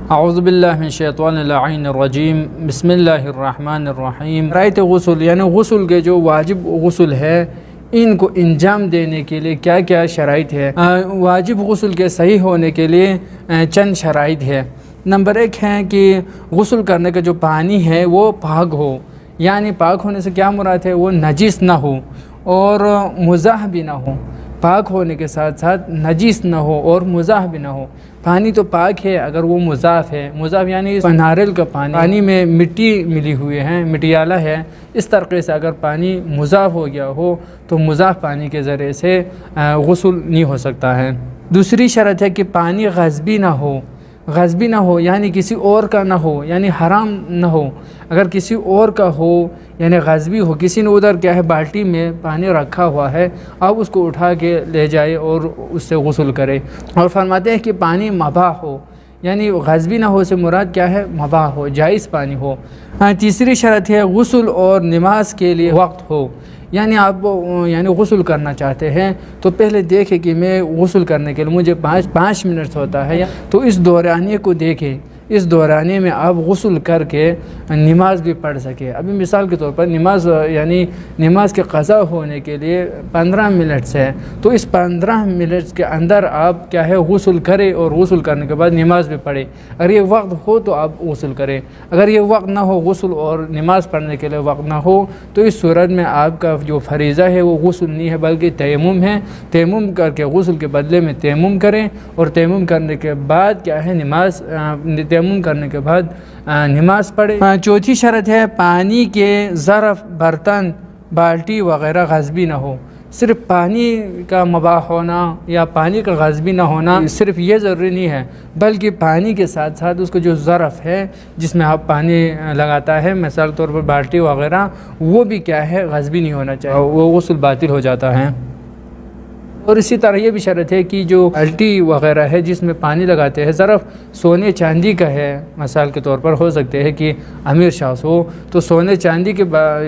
اعوذ باللہ من الشیطان اللعین الرجیم بسم اللہ الرحمن الرحیم۔ شرائط غسل یعنی غسل کے جو واجب غسل ہے ان کو انجام دینے کے لیے کیا کیا شرائط ہے۔ واجب غسل کے صحیح ہونے کے لیے چند شرائط ہے۔ نمبر 1 ہے کہ غسل کرنے کا جو پانی ہے وہ پاک ہو، یعنی پاک ہونے سے کیا مراد ہے، وہ نجس نہ ہو اور مزاح بھی نہ ہو۔ پاک ہونے کے ساتھ ساتھ نجس نہ ہو اور مزاح بھی نہ ہو۔ پانی تو پاک ہے اگر وہ مضاف ہے، مضاف یعنی ناریل کا پانی میں مٹی ملی ہوئی ہے، مٹیالہ ہے، اس طریقے سے اگر پانی مضاف ہو گیا ہو تو مضاف پانی کے ذریعے سے غسل نہیں ہو سکتا ہے۔ دوسری شرط ہے کہ پانی غصبی نہ ہو، غصبی نہ ہو یعنی کسی اور کا نہ ہو، یعنی حرام نہ ہو۔ اگر کسی اور کا ہو یعنی غصبی ہو، کسی نے ادھر کیا ہے بالٹی میں پانی رکھا ہوا ہے، آپ اس کو اٹھا کے لے جائے اور اس سے غسل کرے۔ اور فرماتے ہیں کہ پانی مباح ہو، یعنی غصبی نہ ہو سے مراد کیا ہے، مباح ہو، جائز پانی ہو۔ تیسری شرط ہے غسل اور نماز کے لیے وقت ہو، یعنی آپ غسل کرنا چاہتے ہیں تو پہلے دیکھیں کہ میں غسل کرنے کے لیے مجھے 5 منٹ ہوتا ہے، تو اس دورانیے کو دیکھیں، اس دورانیے میں آپ غسل کر کے نماز بھی پڑھ سکے۔ ابھی مثال کے طور پر نماز کے قضا ہونے کے لیے 15 منٹ ہے، تو اس 15 منٹ کے اندر آپ کیا ہے غسل کریں اور غسل کرنے کے بعد نماز بھی پڑھیں۔ اگر یہ وقت ہو تو آپ غسل کریں، اگر یہ وقت نہ ہو، غسل اور نماز پڑھنے کے لیے وقت نہ ہو، تو اس صورت میں آپ کا جو فریضہ ہے وہ غسل نہیں ہے بلکہ تیمم ہے۔ تیمم کر کے غسل کے بدلے میں تیمم کریں، اور تیمم کرنے کے بعد کیا ہے تیمم کرنے کے بعد نماز پڑھیں۔ چوتھی شرط ہے پانی کے ظرف، برتن، بالٹی وغیرہ غصبی نہ ہو۔ صرف پانی کا مباح ہونا یا پانی کا غصبی نہ ہونا صرف یہ ضروری نہیں ہے، بلکہ پانی کے ساتھ ساتھ اس کو جو ظرف ہے جس میں آپ پانی لگاتا ہے، مثال کے طور پر بالٹی وغیرہ، وہ بھی کیا ہے غصبی نہیں ہونا چاہیے، وہ غسل باطل ہو جاتا ہے۔ اور اسی طرح یہ بھی شرط ہے کہ جو بالٹی وغیرہ ہے جس میں پانی لگاتے ہیں، ظرف سونے چاندی کا ہے، مثال کے طور پر ہو سکتے ہیں کہ امیر شاہ ہو، تو سونے چاندی کے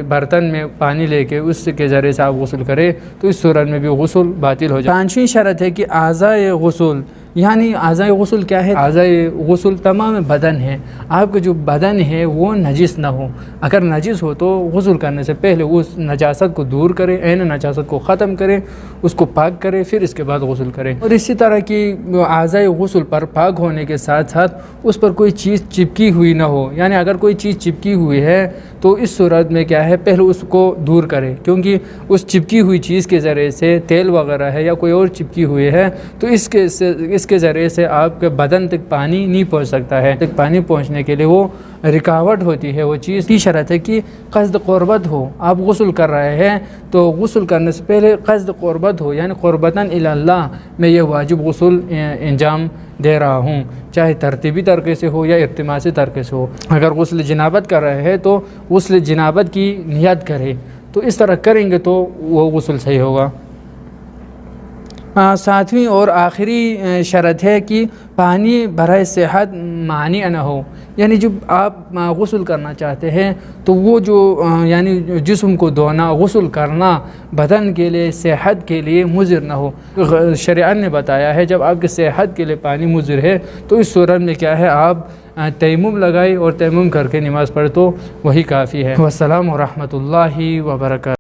برتن میں پانی لے کے اس کے ذریعے سے آپ غسل کریں تو اس صورت میں بھی غسل باطل ہو جائے۔ 5ویں شرط ہے کہ اعضائے غسل، یعنی اعضائے غسل کیا ہے، اعضائے غسل تمام بدن ہے، آپ کا جو بدن ہے وہ نجس نہ ہو۔ اگر نجس ہو تو غسل کرنے سے پہلے اس نجاست کو دور کریں، عین نجاست کو ختم کریں، اس کو پاک کریں، پھر اس کے بعد غسل کریں۔ اور اسی طرح کی اعضائے غسل پر پاک ہونے کے ساتھ ساتھ اس پر کوئی چیز چپکی ہوئی نہ ہو، یعنی اگر کوئی چیز چپکی ہوئی ہے تو اس صورت میں کیا ہے پہلے اس کو دور کریں، کیونکہ اس چپکی ہوئی چیز کے ذریعے سے تیل وغیرہ ہے یا کوئی اور چپکی ہوئی ہے تو اس کے ذریعے سے آپ کے بدن تک پانی نہیں پہنچ سکتا ہے، تک پانی پہنچنے کے لیے وہ رکاوٹ ہوتی ہے وہ چیز۔ کی شرط ہے کہ قصد قربت ہو، آپ غسل کر رہے ہیں تو غسل کرنے سے پہلے قصد قربت ہو، یعنی قربتاً الی اللہ میں یہ واجب غسل انجام دے رہا ہوں، چاہے ترتیبی طریقے سے ہو یا ارتماسی طریقے سے ہو۔ اگر غسل جنابت کر رہے ہیں تو غسل جنابت کی نیت کریں، تو اس طرح کریں گے تو وہ غسل صحیح ہوگا۔ 7ویں اور آخری شرط ہے کہ پانی برائے صحت مانع نہ ہو، یعنی جب آپ غسل کرنا چاہتے ہیں تو وہ جو یعنی جسم کو دھونا، غسل کرنا بدن کے لیے، صحت کے لیے مضر نہ ہو۔ شریعت نے بتایا ہے جب آپ کی صحت کے لیے پانی مضر ہے تو اس صورت میں کیا ہے آپ تیمم لگائیں اور تیمم کر کے نماز پڑھ تو وہی کافی ہے۔ والسلام ورحمۃ اللہ وبرکاتہ۔